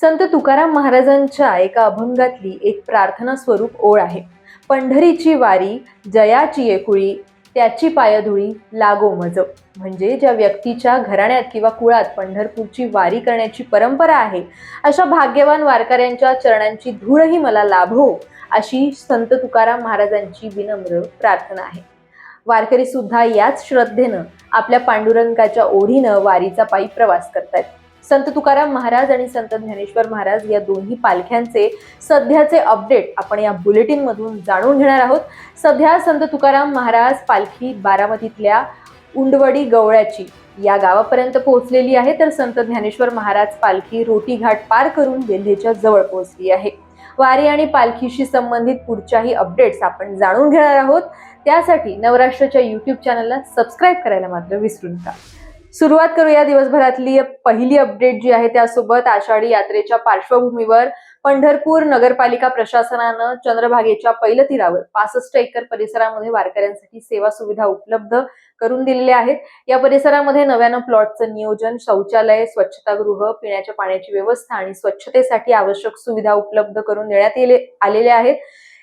संत तुकाराम महाराजांच्या एका अभंगातली एक प्रार्थना स्वरूप ओळ आहे. पंढरीची वारी जयाची एकुळी, त्याची पायधुळी लागो मज. म्हणजे ज्या व्यक्तीच्या घराण्यात किंवा कुळात पंढरपूरची वारी करण्याची परंपरा आहे, अशा भाग्यवान वारकऱ्यांच्या चरणांची धूळही मला लाभो, अशी संत तुकाराम महाराजांची विनम्र प्रार्थना आहे. वारकरी सुद्धा याच श्रद्धेनं आपल्या पांडुरंगाच्या ओढीनं वारीचा पायी प्रवास करतात. संत तुकाराम महाराज आणि संत ज्ञानेश्वर महाराज या दोन्ही पालख्यांचे सध्याचे अपडेट आपण या बुलेटिन मधून जाणून घेणार आहोत. सध्या संत तुकाराम महाराज पालखी बारामतीतल्या उंडवडी गवळ्याची या गावापर्यंत पोहोचलेली आहे, तर संत ज्ञानेश्वर महाराज पालखी रोटी घाट पार करून वेल्हेच्या जवळ पोहोचली आहे. वारी आणि पालखीशी संबंधित पुढच्याही अपडेट्स आपण जाणून घेणार आहोत. त्यासाठी नवराष्ट्राच्या YouTube चॅनलला सबस्क्राईब करायला मात्र विसरू नका. सुरुवात करूया दिवसभरातली पहिली अपडेट जी आहे त्यासोबत. आषाढी यात्रेच्या पार्श्वभूमीवर पंढरपूर नगरपालिका प्रशासनानं चंद्रभागेच्या पैलतीरावर 65 एकर परिसरामध्ये वारकऱ्यांसाठी सेवा सुविधा उपलब्ध करून दिलेल्या आहेत. या परिसरामध्ये नव्यानं प्लॉटचं नियोजन, शौचालय, स्वच्छतागृह, पिण्याच्या पाण्याची व्यवस्था आणि स्वच्छतेसाठी आवश्यक सुविधा उपलब्ध करून देण्यात आलेल्या आहेत.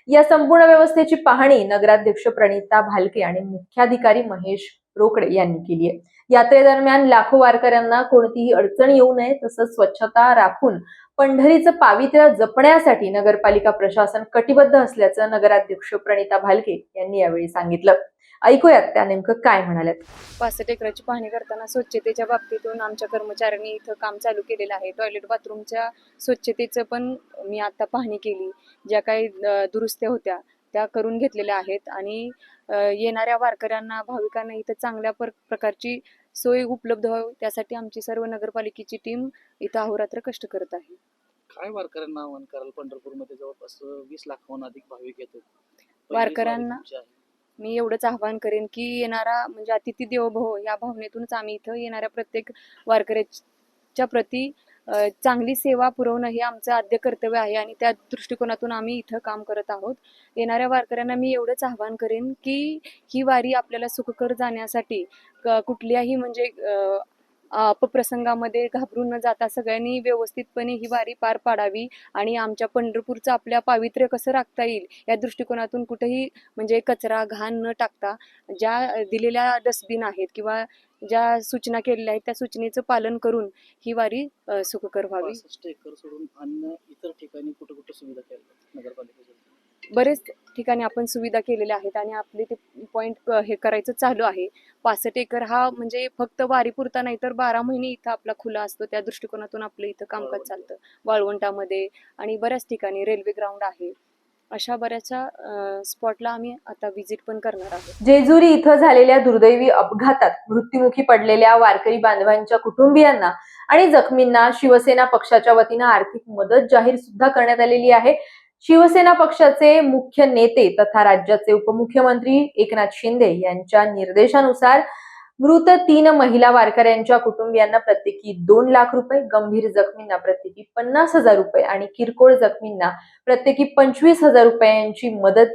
या संपूर्ण व्यवस्थेची पाहणी नगराध्यक्ष प्रणिता भालके आणि मुख्याधिकारी महेश रोकडे यांनी केली आहे. यात्रेदरम्यान लाखो वारकऱ्यांना कोणतीही अडचण येऊ नये तसंच स्वच्छता राखून पंढरीचं पावित्र्य जपण्यासाठी नगरपालिका प्रशासन कटिबद्ध असल्याचं नगराध्यक्ष प्रणिता भालके यांनी यावेळी सांगितलं. ऐकूयात त्या नेमकं काय म्हणाल्यात. 65 एकराची पाहणी करताना स्वच्छतेच्या बाबतीतून आमच्या कर्मचाऱ्यांनी इथं काम चालू केलेलं आहे. टॉयलेट बाथरूमच्या स्वच्छतेचं पण मी आता पाहणी केली. ज्या काही दुरुस्त्या होत्या त्या करून घेतलेल्या आहेत आणि येणाऱ्या वारकऱ्यांना, भाविकांना इथं चांगल्या प्रकारची सोय उपलब्ध व्हावी त्यासाठी आमची सर्व नगरपालिकेची टीम इथं अहोरात्र कष्ट करत आहे. काय वारकऱ्यांना आव्हान कराल? पंढरपूरमध्ये जवळपास 20 लाखाहून अधिक भाविक येतात. वारकऱ्यांना मी एवढंच आवाहन करेन की येणारा म्हणजे अतिथी देवो भव या भावनेतूनच आम्ही इथं येणाऱ्या प्रत्येक वारकऱ्याच्या प्रती चांगली सेवा पुरवणं हे आमचं आद्य कर्तव्य आहे आणि त्या दृष्टिकोनातून आम्ही इथं काम करत आहोत. येणाऱ्या वारकऱ्यांना मी एवढंच आवाहन करेन की ही वारी आपल्याला सुखकर जाण्यासाठी कुठल्याही म्हणजे अपप्रसंगामध्ये घाबरून न जाता सगळ्यांनी व्यवस्थितपणे ही वारी पार पाडावी आणि आमच्या पंढरपूरचं आपल्या पावित्र्य कसं राखता येईल या दृष्टिकोनातून कुठेही म्हणजे कचरा घाण न टाकता ज्या दिलेल्या डस्टबिन आहेत किंवा ज्या सूचना केलेल्या आहेत त्या सूचनेचं पालन करून ही वारी सुखकर व्हावी. 65 एकर सोडून अन्य इतर ठिकाणी कुठे कुठे सुविधा केल्या नगरपालिकेच्या? बरेच ठिकाणी आपण सुविधा केलेल्या आहेत आणि आपले ते पॉइंट हे करायचं चालू आहे. 65 एकर हा म्हणजे फक्त वारीपुरता नाही तर 12 महिने इथं आपला खुला असतो. त्या दृष्टिकोनातून आपलं इथं कामकाज चालतं. वाळवंटामध्ये आणि बऱ्याच ठिकाणी रेल्वे ग्राउंड आहे. अशा बऱ्याचशा स्पॉटला आम्ही आता व्हिजिट पण करणार आहोत. जेजुरी इथं झालेल्या दुर्दैवी अपघातात मृत्युमुखी पडलेल्या वारकरी बांधवांच्या कुटुंबियांना आणि जखमींना शिवसेना पक्षाच्या वतीनं आर्थिक मदत जाहीर सुद्धा करण्यात आलेली आहे. शिवसेना पक्षाचे मुख्य नेते तथा राज्याचे उपमुख्यमंत्री एकनाथ शिंदे यांच्या निर्देशानुसार मृत 3 महिला वारकऱ्यांच्या कुटुंबियांना प्रत्येकी 2 लाख रुपये, गंभीर जखमींना प्रत्येकी 50,000 रुपये आणि किरकोळ जखमींना प्रत्येकी 25,000 रुपयांची मदत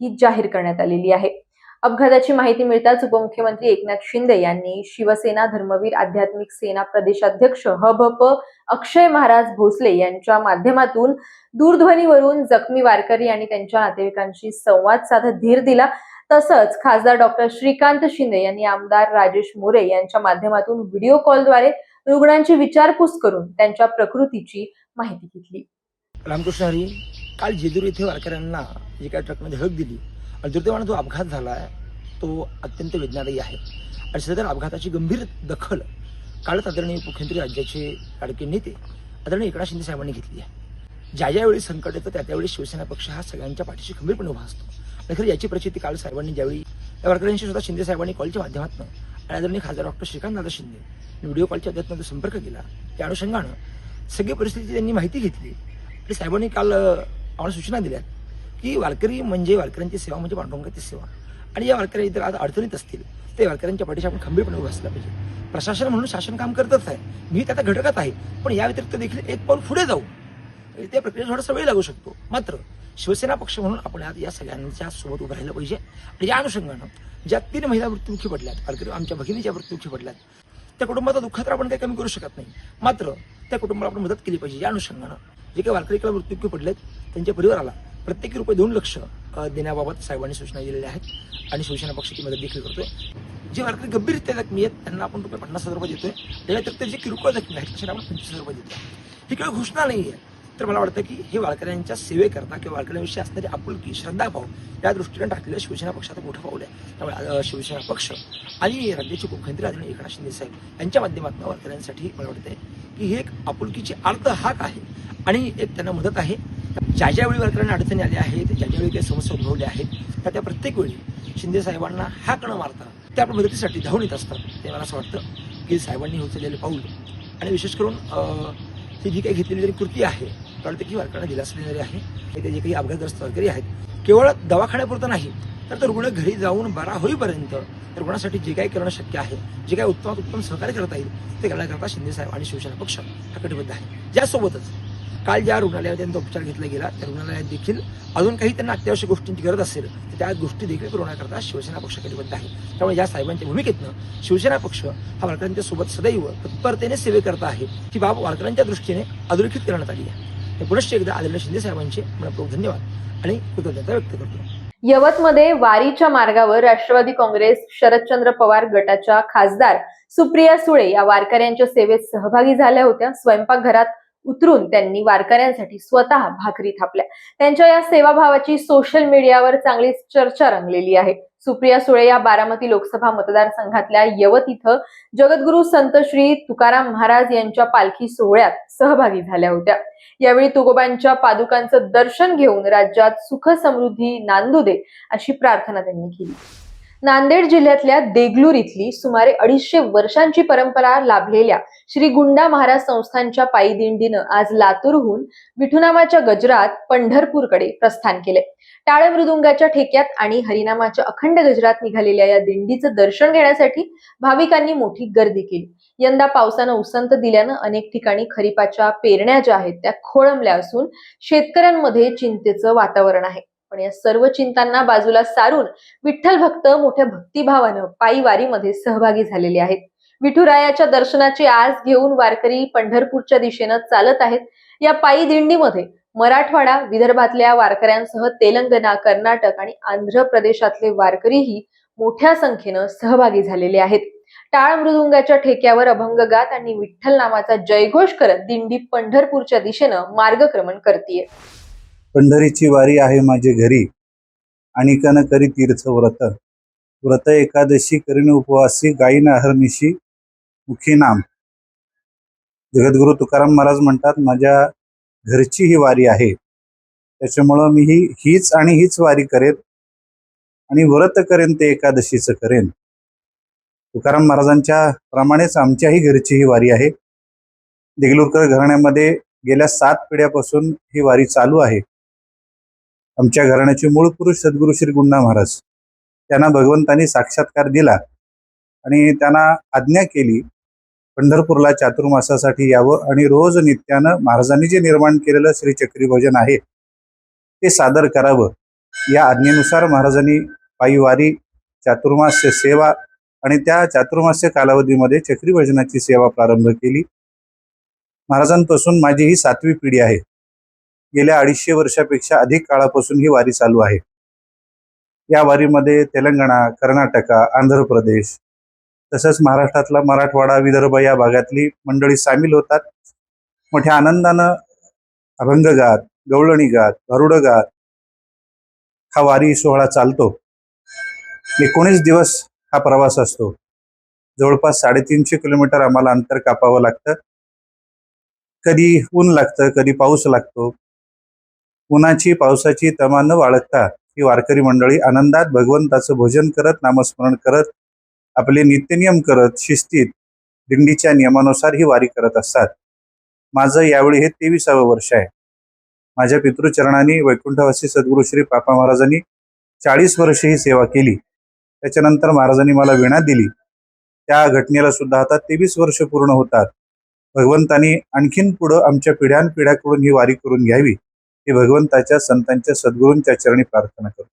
ही जाहीर करण्यात आलेली आहे. अपघाताची माहिती मिळताच उपमुख्यमंत्री एकनाथ शिंदे यांनी शिवसेना धर्मवीर आध्यात्मिक सेना प्रदेशाध्यक्ष हभप अक्षय महाराज भोसले यांच्या माध्यमातून दूरध्वनीवरून जखमी वारकरी आणि त्यांच्या नातेवाईकांशी संवाद साधत धीर दिला. तसंच खासदार डॉक्टर श्रीकांत शिंदे यांनी आमदार राजेश मोरे यांच्या माध्यमातून व्हिडिओ कॉलद्वारे रुग्णांची विचारपूस करून त्यांच्या प्रकृतीची माहिती घेतली. रामकृष्ण हरी. काल जेजुरी येथे वारकऱ्यांना जे काही ट्रकमध्ये हक दिली आणि दुर्दैवाने जो अपघात झाला आहे तो अत्यंत वेदनादायी आहे आणि सदर अपघाताची गंभीर दखल कालच आदरणीय मुख्यमंत्री राज्याचे लाडके नेते आदरणीय एकनाथ शिंदे साहेबांनी घेतली आहे. ज्या ज्यावेळी संकट येतं त्यावेळी शिवसेना पक्ष हा सगळ्यांच्या पाठीशी खंबीरपणे उभा असतो. आणि खरं याची प्रचिती काल साहेबांनी ज्यावेळी या वारकऱ्यांशी सुद्धा शिंदे साहेबांनी कॉलच्या माध्यमातून आणि आदरणीय खासदार डॉक्टर श्रीकांत शिंदे व्हिडिओ कॉलच्या माध्यमातून संपर्क केला. त्या अनुषंगानं सगळी परिस्थिती त्यांनी माहिती घेतली आणि साहेबांनी काल आम्हाला सूचना दिल्या की वारकरी म्हणजे वारकऱ्यांची सेवा म्हणजे पांडुरंगाची सेवा आणि या वारकरी जर आज अडचणीत असतील ते वारकऱ्यांच्या पाठीशी आपण खंबीरपणे उभं असलं पाहिजे. प्रशासन म्हणून शासन काम करतच आहे, मी त्याचा घटकात आहे, पण या व्यतिरिक्त देखील एक पाऊल पुढे जाऊ त्या प्रक्रियेत थोडासा वेळ लागू शकतो. मात्र शिवसेना पक्ष म्हणून आपण आज या सगळ्यांच्या सोबत उभं राहिलं पाहिजे आणि या अनुषंगानं ज्या 3 महिला मृत्युमुखी पडल्यात, वारकरी आमच्या भगिनीच्या मृत्युमुखी पडल्यात त्या कुटुंबाचा दुःख तर आपण काही कमी करू शकत नाही, मात्र त्या कुटुंबाला आपण मदत केली पाहिजे. या अनुषंगानं जे काही वारकरी मृत्यू पडलेत त्यांच्या परिवाराला प्रत्येकी रुपये 2 लक्ष देण्याबाबत साहेबांनी सूचना दिलेल्या आहेत आणि शिवसेना पक्षाची मदत देखील करतोय. जे वारकरी गंभीररित्या जखमी आहेत त्यांना आपण रुपये 50,000 रुपये देतोय. त्या व्यतिरिक्त जे किरकोळ जखमी आहेत त्याच्याला आपण 25,000 रुपये देतोय. ही केवळ घोषणा नाही आहे, तर मला वाटतं की हे वारकऱ्यांच्या सेवेकरता किंवा वारकऱ्यांविषयी असणारी आपुलकी, श्रद्धाभाव या दृष्टीने टाकलेलं शिवसेना पक्षाचं मोठं पाऊल आहे. त्यामुळे शिवसेना पक्ष आणि राज्याचे मुख्यमंत्री आदरणीय एकनाथ शिंदे साहेब यांच्या माध्यमातून वारकऱ्यांसाठी मला वाटतंय की ही एक आपुलकीची अर्थ हाक आहे आणि एक त्यांना मदत आहे. ज्या ज्यावेळी वारकऱ्यांना अडचणी आल्या आहेत, ज्या ज्यावेळी काही समस्या उद्भवल्या आहेत, त्या प्रत्येक वेळी शिंदे साहेबांना हाक न मारता त्या आपल्या मदतीसाठी धावून येत असतात. ते मला असं वाटतं की साहेबांनी उचललेले पाऊल आणि विशेष करून ही जी काही घेतलेली जरी कृती आहे कारण की वारकऱ्यांना दिलासा देणारी आहे. ते जे काही अपघातग्रस्त वारकरी आहेत केवळ दवाखान्यापुरतं नाही तर रुग्ण घरी जाऊन बरा होईपर्यंत रुग्णासाठी जे काही करणं शक्य आहे, जे काही उत्तम सहकार्य करता येईल ते करण्याकरता शिंदेसाहेब आणि शिवसेना पक्ष हा कटिबद्ध आहे. ज्यासोबतच काल ज्या रुग्णालयात त्यांचा उपचार घेतला गेला त्या रुग्णालयात देखील अजून काही त्यांना अत्यावश्यक गोष्टींची गरज असेल तर त्या गोष्टी देखील पुरवण्याकरता शिवसेना पक्ष कटिबद्ध आहे. त्यामुळे या साहेबांच्या भूमिकेतनं शिवसेना पक्ष हा वारकऱ्यांच्या सोबत सदैव तत्परतेने सेवे करता आहे. ही बाब वारकऱ्यांच्या दृष्टीने अधोरेखित करण्यात आली आहे. पुनश्च एकदा आदरणीय शिंदे साहेबांचे मनपूर्वक धन्यवाद आणि कृतज्ञता व्यक्त करतो. यवतमध्ये वारीच्या मार्गावर राष्ट्रवादी काँग्रेस शरदचंद्र पवार गटाच्या खासदार सुप्रिया सुळे या वारकऱ्यांच्या सेवेत सहभागी झाल्या होत्या. स्वयंपाकघरात उतरून त्यांनी वारकऱ्यांसाठी स्वतः भाकरी थापल्या. त्यांच्या या सेवाभावाची सोशल मीडियावर चांगलीच चर्चा रंगलेली आहे. सुप्रिया सुळे या बारामती लोकसभा मतदारसंघातल्या यवत इथं जगद्गुरू संत श्री तुकाराम महाराज यांच्या पालखी सोहळ्यात सहभागी झाल्या होत्या. यावेळी तुकोबांच्या पादुकांचं दर्शन घेऊन राज्यात सुख समृद्धी नांदू दे अशी प्रार्थना त्यांनी केली. नांदेड जिल्ह्यातल्या देगलूर इथली सुमारे 250 वर्षांची परंपरा लाभलेल्या श्री गुंडा महाराज संस्थानच्या पायी दिंडीनं आज लातूरहून विठुनामाच्या गजरात पंढरपूरकडे प्रस्थान केले. टाळ मृदुंगाच्या ठेक्यात आणि हरिनामाच्या अखंड गजरात निघालेल्या या दिंडीचं दर्शन घेण्यासाठी भाविकांनी मोठी गर्दी केली. यंदा पावसानं उसंत दिल्यानं अनेक ठिकाणी खरीपाच्या पेरण्या ज्या आहेत त्या खोळंबल्या असून शेतकऱ्यांमध्ये चिंतेचं वातावरण आहे. पण या सर्व चिंतांना बाजूला सारून विठ्ठल भक्त मोठ्या भक्तिभावानं पायी वारीमध्ये सहभागी झालेले आहेत. विठुरायाच्या दर्शनाची आस घेऊन वारकरी पंढरपूरच्या दिशेनं चालत आहेत. या पायी दिंडीमध्ये मराठवाडा, विदर्भातल्या वारकऱ्यांसह तेलंगणा, कर्नाटक आणि आंध्र प्रदेशातले वारकरीही मोठ्या संख्येनं सहभागी झालेले आहेत. टाळ मृदुंगाच्या ठेक्यावर अभंग गात आणि विठ्ठल नामाचा जयघोष करत दिंडी पंढरपूरच्या दिशेनं मार्गक्रमण करतीये. पंढरीची वारी आहे माझे घरी आणि कन करी तीर्थ व्रत. व्रत एकादशी करीन उपवासी गायीन अहर्निशी मुखी नाम. जगद्गुरु तुकाराम महाराज म्हणतात माझ्या घरची ही वारी आहे, त्याच्यामुळं मी हीच वारी करेन आणि व्रत करेन ते एकादशीचं करेन. तुकाराम महाराजांच्या प्रमाणेच आमच्याही घरची ही वारी आहे. देगलूरकर घराण्यामध्ये गेल्या 7 पिढ्यापासून ही वारी चालू आहे. आमच्या घराण्याचे मूळ पुरुष सद्गुरू श्री गुंडा महाराज, त्यांना भगवंतांनी साक्षात्कार दिला आणि त्यांना आज्ञा केली पंढरपूरला चातुर्मासासाठी यावं आणि रोज नित्यानं महाराजांनी जे निर्माण केलेलं श्री चक्री भजन आहे ते सादर करावं. या आज्ञेनुसार महाराजांनी पायी वारी, चातुर्मास्य सेवा आणि त्या चातुर्मास्य कालावधीमध्ये चक्री भजनाची सेवा प्रारंभ केली. महाराजांपासून माझी ही 7वी पिढी आहे. गेल्या 250 वर्षापेक्षा अधिक काळापासून ही वारी चालू आहे. या वारीमध्ये तेलंगणा, कर्नाटक, आंध्र प्रदेश तसंच महाराष्ट्रातला मराठवाडा, विदर्भ या भागातली मंडळी सामील होतात. मोठ्या आनंदानं अभंग गात, गवळणी गात, भारुड गात हा वारी सोहळा चालतो. 19 दिवस हा प्रवास असतो. जवळपास 350 किलोमीटर आम्हाला अंतर कापावं लागतं. कधी ऊन लागतं, कधी पाऊस लागतो. उन्हाची पावसाची तमा न बाळगता ही वारकरी मंडळी आनंदात भगवंताचं भजन करत, नामस्मरण करत, आपले नित्यनियम करत, शिस्तीत दिंडीच्या नियमानुसार ही वारी करत असतात. माझं यावेळी हे 23वे वर्ष आहे. माझ्या पितृचरणांनी वैकुंठवासी सद्गुरू श्री पापा महाराजांनी 40 वर्षे ही सेवा केली. त्याच्यानंतर महाराजांनी मला वीणा दिली. त्या घटनेला सुद्धा आता 23 वर्ष पूर्ण होतात. भगवंतांनी आणखीन पुढं आमच्या पिढ्यानपिढ्याकडून ही वारी करून घ्यावी हे भगवंताच्या, संतांच्या, सद्गुरूंच्या चरणी प्रार्थना करतो.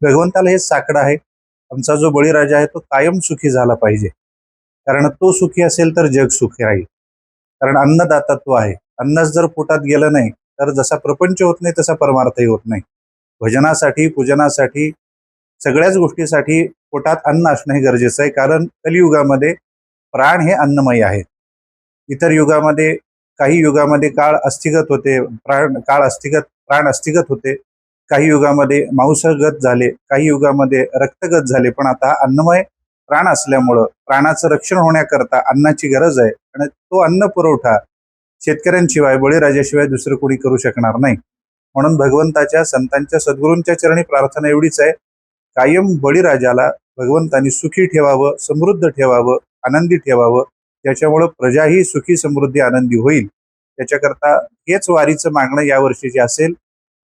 भगवंताला हेच साकडं आहे, आमचा जो बळीराजा आहे तो कायम सुखी झाला पाहिजे. कारण तो सुखी असेल तर जग सुखी राहील. कारण अन्नदाता तो आहे. अन्नच जर पोटात गेलं नाही तर जसा प्रपंच होत नाही तसा परमार्थही होत नाही. भजनासाठी, पूजनासाठी, सगळ्याच गोष्टीसाठी पोटात अन्न असणं हे गरजेचं आहे. कारण कलियुगामध्ये प्राण हे अन्नमय आहे. इतर युगामध्ये, काही युगामध्ये काळ अस्थिगत होते, प्राण अस्थिगत होते. काही युगामध्ये मांसगत झाले, काही युगामध्ये रक्तगत झाले. पण आता अन्नमय प्राण असल्यामुळं प्राणाचं रक्षण होण्याकरता अन्नाची गरज आहे. आणि तो अन्न पुरवठा शेतकऱ्यांशिवाय, बळीराजाशिवाय दुसरं कोणी करू शकणार नाही. म्हणून भगवंताच्या, संतांच्या, सद्गुरूंच्या चरणी प्रार्थना एवढीच आहे, कायम बळीराजाला भगवंतांनी सुखी ठेवावं, समृद्ध ठेवावं, आनंदी ठेवावं. त्याच्यामुळं प्रजाही सुखी, समृद्धी, आनंदी होईल. त्याच्याकरता हेच वारीचं मागणं यावर्षीचे असेल.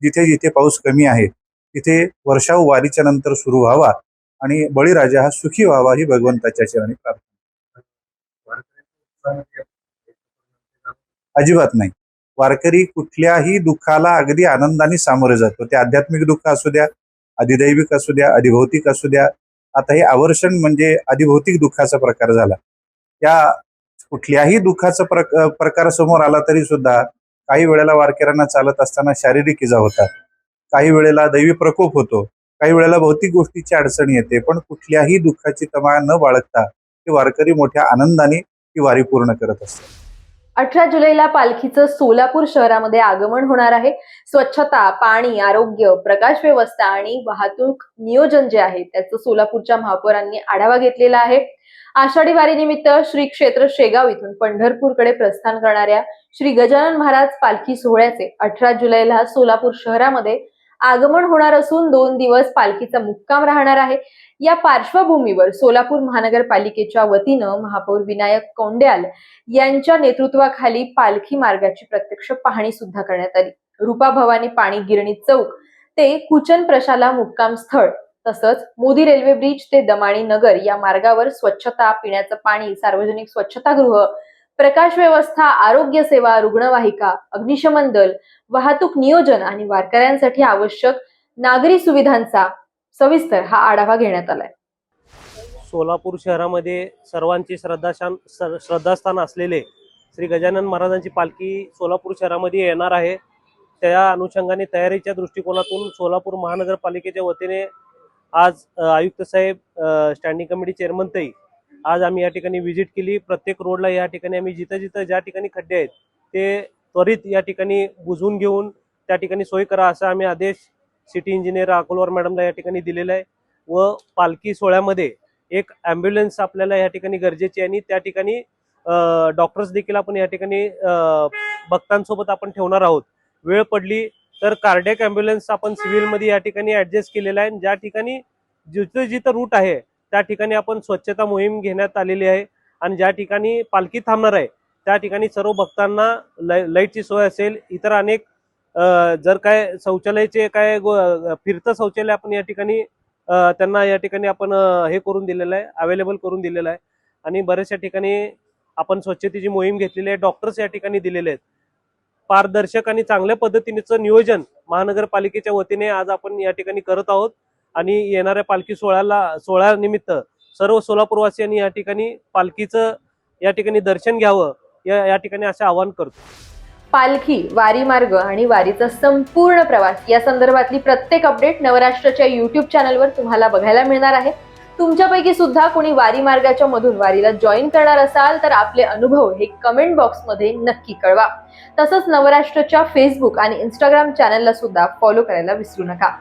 जिथे जिथे पाऊस कमी आहे तिथे वर्षाव वारीच्या नंतर सुरू व्हावा आणि बळीराजा हा सुखी व्हावा ही भगवंताच्या चरणी प्रार्थना. अजिबात नाही. वारकरी कुठल्याही दुःखाला अगदी आनंदाने सामोरे जातो. ते आध्यात्मिक दुःख असू द्या, अधिदैविक असू द्या, अधिभौतिक असू द्या. आता हे आवर्षण म्हणजे अधिभौतिक दुःखाचा प्रकार झाला. त्या कुठल्याही दुःखाचा प्रकार समोर आला तरी सुद्धा काही वेळेला वारकऱ्यांना चालत असताना शारीरिक इजा होतात, काही वेळेला दैवी प्रकोप होतो, काही वेळेला भौतिक गोष्टीची अडचण येते. पण कुठल्याही दुःखाची तमा न बाळगता हे वारकरी मोठ्या आनंदाने ही वारी पूर्ण करत असतात. 18 जुलैला पालखीचं सोलापूर शहरामध्ये आगमन होणार आहे. स्वच्छता, पाणी, आरोग्य, प्रकाश व्यवस्था आणि वाहतूक नियोजन जे आहे त्याचं सोलापूरच्या महापौरांनी आढावा घेतलेला आहे. आषाढी वारीनिमित्त श्री क्षेत्र शेगाव इथून पंढरपूरकडे प्रस्थान करणाऱ्या श्री गजानन महाराज पालखी सोहळ्याचे 18 जुलैला सोलापूर शहरामध्ये आगमन होणार असून 2 दिवस पालखीचा मुक्काम राहणार आहे. या पार्श्वभूमीवर सोलापूर महानगरपालिकेच्या वतीनं महापौर विनायक कौंड्याल यांच्या नेतृत्वाखाली पालखी मार्गाची प्रत्यक्ष पाहणी सुद्धा करण्यात आली. रूपा भवानी पाणी गिरणी चौक ते कुचन प्रशाला मुक्काम स्थळ, तसंच मोदी रेल्वे ब्रिज ते दमाणी नगर या मार्गावर स्वच्छता, पिण्याचं पाणी, सार्वजनिक स्वच्छतागृह, प्रकाश व्यवस्था, आरोग्य सेवा, रुग्णवाहिका, अग्निशमन दल, वाहतूक नियोजन आणि वारकऱ्यांसाठी आवश्यक नागरी सुविधांचा सविस्तर हा आढावा घेण्यात आलाय. सोलापूर शहरामध्ये सर्वांची श्रद्धास्थान असलेले श्री गजानन महाराजांची पालखी सोलापूर शहरामध्ये येणार आहे. त्या अनुषंगाने तयारीच्या दृष्टिकोनातून सोलापूर महानगरपालिकेच्या वतीने आज आयुक्त साहेब, स्टँडिंग कमिटी चेअरमन ताई, आज आम्ही या ठिकाणी व्हिजिट केली. प्रत्येक रोडला या ठिकाणी आम्ही जिथं ज्या ठिकाणी खड्डे आहेत ते त्वरित या ठिकाणी बुजवून घेऊन त्या ठिकाणी सोय करा असा आम्ही आदेश सिटी इंजिनियर अकोलवार मॅडमला या ठिकाणी दिलेला आहे. व पालखी सोहळ्यामध्ये एक ॲम्ब्युलन्स आपल्याला या ठिकाणी गरजेची आहे आणि त्या ठिकाणी डॉक्टर्स देखील आपण या ठिकाणी भक्तांसोबत आपण ठेवणार आहोत. वेळ पडली तर कार्डियक ॲम्ब्युलन्स आपण सिव्हिलमध्ये या ठिकाणी ॲडजस्ट केलेला आहे. ज्या ठिकाणी जिथं रूट आहे त्या ठिकाणी आपण स्वच्छता मोहीम घेण्यात आलेली आहे आणि ज्या ठिकाणी पालखी थांबणार आहे त्या ठिकाणी सर्व भक्तांना लाईटची सोय असेल, इतर अनेक जर काय शौचालयाचे काय फिरतं शौचालय आपण या ठिकाणी त्यांना या ठिकाणी आपण हे करून दिलेलं आहे, अवेलेबल करून दिलेलं आहे. आणि बऱ्याचशा ठिकाणी आपण स्वच्छतेची मोहीम घेतलेली आहे, डॉक्टर्स या ठिकाणी दिलेले आहेत. पारदर्शक आणि चांगल्या पद्धतीचं नियोजन महानगरपालिकेच्या वतीने आज आपण या ठिकाणी करत आहोत. आणि येणाऱ्या पालखी सोहळ्यानिमित्त सर्व सोलापूरवासियांनी या ठिकाणी पालखीचं या ठिकाणी दर्शन घ्यावं या ठिकाणी असं आवाहन करतो. पालखी, वारी मार्ग आणि वारीचा संपूर्ण प्रवास या संदर्भातली प्रत्येक अपडेट नवराष्ट्राच्या YouTube चॅनलवर तुम्हाला बघायला मिळणार आहे. तुमच्यापैकी सुद्धा कोणी वारी मार्गाच्या मधून वारीला जॉईन करणार असाल तर आपले अनुभव हे कमेंट बॉक्समध्ये नक्की कळवा. तसंच नवराष्ट्राच्या फेसबुक आणि Instagram चॅनलला सुद्धा फॉलो करायला विसरू नका.